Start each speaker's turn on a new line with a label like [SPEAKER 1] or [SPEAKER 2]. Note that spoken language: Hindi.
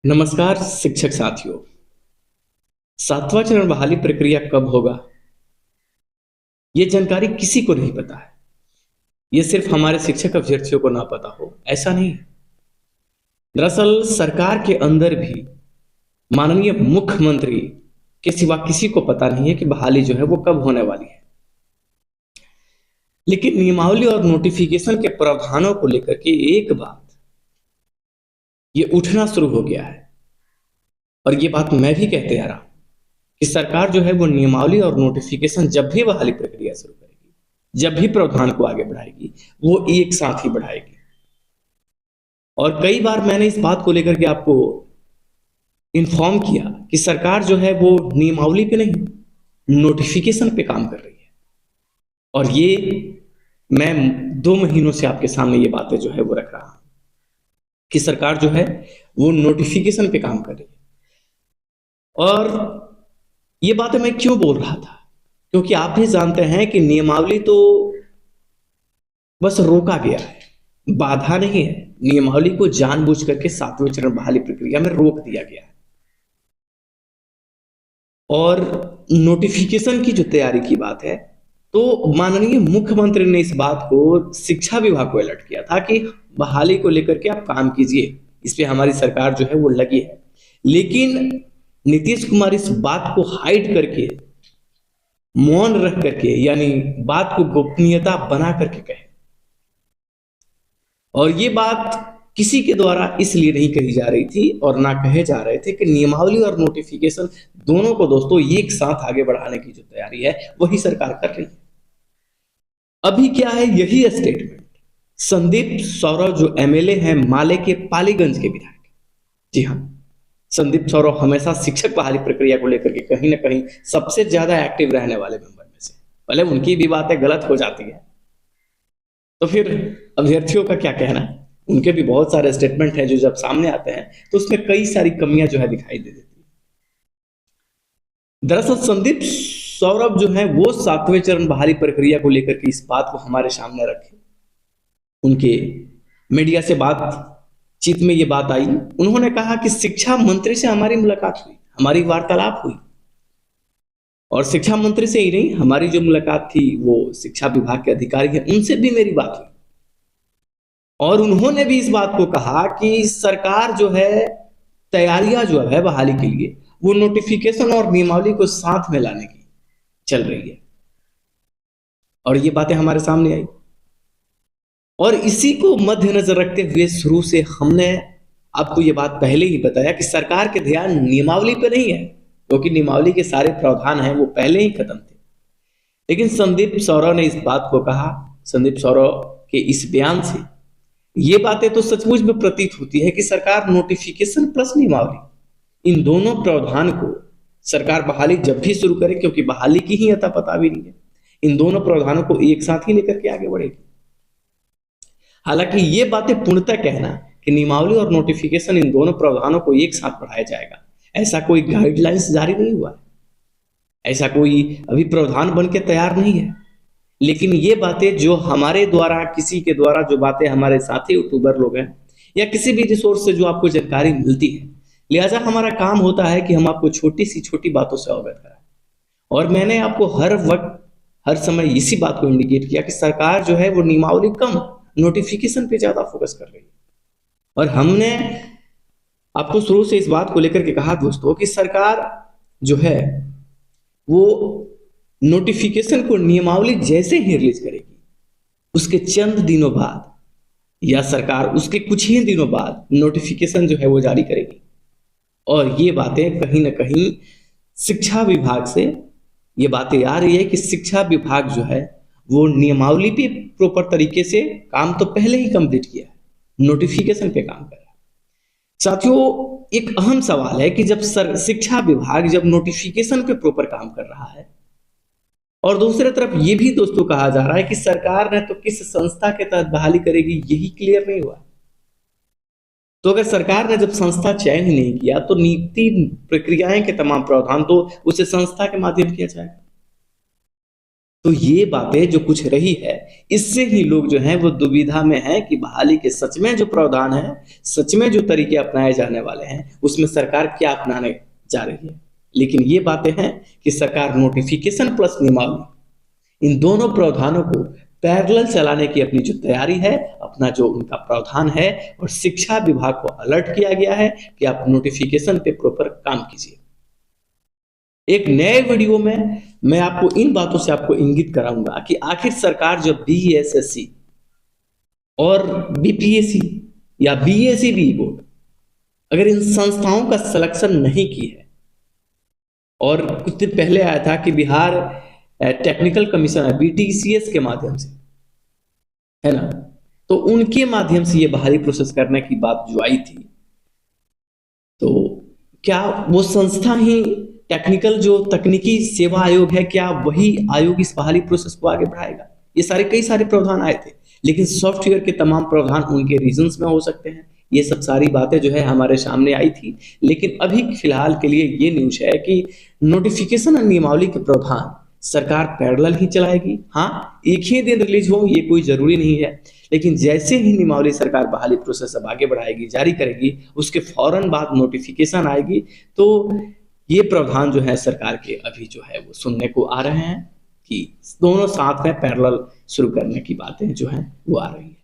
[SPEAKER 1] नमस्कार शिक्षक साथियों। सातवां चरण बहाली प्रक्रिया कब होगा, ये जानकारी किसी को नहीं पता है। ये सिर्फ हमारे शिक्षक अभ्यर्थियों को ना पता हो ऐसा नहीं है। दरअसल सरकार के अंदर भी माननीय मुख्यमंत्री के सिवा किसी को पता नहीं है कि बहाली जो है वो कब होने वाली है। लेकिन नियमावली और नोटिफिकेशन के प्रावधानों को लेकर के एक बात ये उठना शुरू हो गया है, और ये बात मैं भी कहते आ रहा हूं कि सरकार जो है वो नियमावली और नोटिफिकेशन जब भी बहाली प्रक्रिया शुरू करेगी, जब भी प्रावधान को आगे बढ़ाएगी, वो एक साथ ही बढ़ाएगी। और कई बार मैंने इस बात को लेकर के आपको इन्फॉर्म किया कि सरकार जो है वो नियमावली पे नहीं, नोटिफिकेशन पे काम कर रही है। और ये मैं 2 महीनों से आपके सामने ये बातें जो है वो रख रहा हूं कि सरकार जो है वो नोटिफिकेशन पे काम कर रही है। और ये बातें मैं क्यों बोल रहा था, क्योंकि आप भी जानते हैं कि नियमावली तो बस रोका गया है, बाधा नहीं है। नियमावली को जानबूझ करके सातवें चरण बहाली प्रक्रिया में रोक दिया गया है। और नोटिफिकेशन की जो तैयारी की बात है, तो माननीय मुख्यमंत्री ने इस बात को शिक्षा विभाग को अलर्ट किया था कि बहाली को लेकर के आप काम कीजिए, इस पे हमारी सरकार जो है वो लगी है। लेकिन नीतीश कुमार इस बात को हाइड करके, मौन रख करके, यानी बात को गोपनीयता बना करके कहे। और ये बात किसी के द्वारा इसलिए नहीं कही जा रही थी और ना कहे जा रहे थे कि नियमावली और नोटिफिकेशन दोनों को दोस्तों एक साथ आगे बढ़ाने की जो तैयारी है वही सरकार कर रही है। अभी क्या है, यही स्टेटमेंट संदीप सौरव जो एमएलए हैं माले के पालीगंज के विधायक, जी हाँ, संदीप सौरव हमेशा शिक्षक बहाली प्रक्रिया को लेकर के कहीं ना कहीं सबसे ज्यादा एक्टिव रहने वाले मेंबर में से, भले उनकी भी बातें गलत हो जाती है तो फिर अभ्यर्थियों का क्या कहना है। उनके भी बहुत सारे स्टेटमेंट हैं जो जब सामने आते हैं तो उसमें कई सारी कमियां जो है दिखाई दे देती है। दरअसल संदीप सौरभ जो है वो सातवें चरण बहाली प्रक्रिया को लेकर के इस बात को हमारे सामने रखे। उनके मीडिया से बातचीत में ये बात आई, उन्होंने कहा कि शिक्षा मंत्री से हमारी मुलाकात हुई, हमारी वार्तालाप हुई। और शिक्षा मंत्री से ही नहीं, हमारी जो मुलाकात थी वो शिक्षा विभाग के अधिकारी हैं उनसे भी मेरी बात हुई। और उन्होंने भी इस बात को कहा कि सरकार जो है तैयारियां जो है बहाली के लिए वो नोटिफिकेशन और नियमावली को साथ में लाने की चल रही है। और ये बातें हमारे सामने आई, और इसी को मद्देनजर रखते हुए शुरू से हमने आपको ये बात पहले ही बताया कि सरकार के ध्यान नियमावली पे नहीं है, क्योंकि नियमावली के सारे प्रावधान हैं वो पहले ही खत्म थे। लेकिन संदीप सौरव ने इस बात को कहा, संदीप सौरव के इस बयान से ये बातें तो सचमुच में प्रतीत होती है कि सरकार नोटिफिकेशन प्लस नियमावली इन दोनों प्रावधान को सरकार बहाली जब भी शुरू करे, क्योंकि बहाली की ही अता पता भी नहीं है, इन दोनों प्रावधानों को एक साथ ही लेकर के आगे बढ़ेगी। हालांकि ये बातें पूर्णतः कहना कि नियमावली और नोटिफिकेशन इन दोनों प्रावधानों को एक साथ बढ़ाया जाएगा, ऐसा कोई गाइडलाइंस जारी नहीं हुआ है, ऐसा कोई अभी प्रावधान बन के तैयार नहीं है। लेकिन ये बातें जो हमारे द्वारा, किसी के द्वारा जो बातें हमारे साथी यूट्यूबर लोग हैं या किसी भी रिसोर्स से जो आपको जानकारी मिलती है, लिहाजा हमारा काम होता है कि हम आपको छोटी सी छोटी बातों से अवगत कराएं। और मैंने आपको हर वक्त हर समय इसी बात को इंडिकेट किया कि सरकार जो है वो नियमावली कम, नोटिफिकेशन पे ज्यादा फोकस कर रही है। और हमने आपको शुरू से इस बात को लेकर के कहा दोस्तों कि सरकार जो है वो नोटिफिकेशन को नियमावली जैसे ही रिलीज करेगी, उसके चंद दिनों बाद या सरकार उसके कुछ ही दिनों बाद नोटिफिकेशन जो है वो जारी करेगी। और ये बातें कहीं ना कहीं शिक्षा विभाग से ये बातें आ रही है कि शिक्षा विभाग जो है वो नियमावली पे प्रॉपर तरीके से काम तो पहले ही कंप्लीट किया है, नोटिफिकेशन पे काम कर रहा है। साथियों, एक अहम सवाल है कि जब शिक्षा विभाग जब नोटिफिकेशन पे प्रॉपर काम कर रहा है और दूसरी तरफ ये भी दोस्तों कहा जा रहा है कि सरकार ने तो किस संस्था के तहत बहाली करेगी यही क्लियर नहीं हुआ। तो अगर सरकार ने जब संस्था चयन ही नहीं किया तो नीति प्रक्रियाएं के तमाम प्रावधान तो उसे संस्था के माध्यम किया जाएगा। तो ये बातें जो कुछ रही है, इससे ही लोग जो हैं वो दुविधा में हैं कि बहाली के सच में जो प्रावधान है, सच में जो तरीके अपनाए जाने वाले हैं, उसमें सरकार क्या अपनाने जा रही है। लेकिन ये बातें हैं कि सरकार नोटिफिकेशन प्लस नियमावली, इन दोनों प्रावधानों को पैरेलल चलाने की अपनी जो तैयारी है, अपना जो उनका प्रावधान है, और शिक्षा विभाग को अलर्ट किया गया है कि आप नोटिफिकेशन पे प्रॉपर काम कीजिए। एक नए वीडियो में मैं आपको इन बातों से आपको इंगित कराऊंगा कि आखिर सरकार जब बीएसएससी और बीपीएससी या बीएससी बोर्ड अगर इन संस्थाओं का सिलेक्शन नहीं की है, और कुछ दिन पहले आया था कि बिहार टेक्निकल कमीशन है बीटीसीएस के माध्यम से, है ना, तो उनके माध्यम से ये बहाली प्रोसेस करने की बात जो आई थी, तो क्या वो संस्था ही टेक्निकल जो तकनीकी सेवा आयोग है, क्या वही आयोग इस बहाली प्रोसेस को आगे बढ़ाएगा? ये कई सारे प्रावधान आए थे, लेकिन सॉफ्टवेयर के तमाम प्रावधान उनके रीजंस में हो सकते हैं। ये सब सारी बातें जो है हमारे सामने आई थी, लेकिन अभी फिलहाल के लिए ये न्यूज है कि नोटिफिकेशन और नियमावली के प्रावधान सरकार पैरेलल ही चलाएगी। हाँ, एक ही दिन रिलीज हो ये कोई जरूरी नहीं है, लेकिन जैसे ही नियमावली सरकार बहाली प्रोसेस अब आगे बढ़ाएगी, जारी करेगी, उसके फौरन बाद नोटिफिकेशन आएगी, तो ये प्रावधान जो है सरकार के अभी जो है वो सुनने को आ रहे हैं कि दोनों साथ में पैरेलल शुरू करने की बातें जो हैं वो आ रही हैं।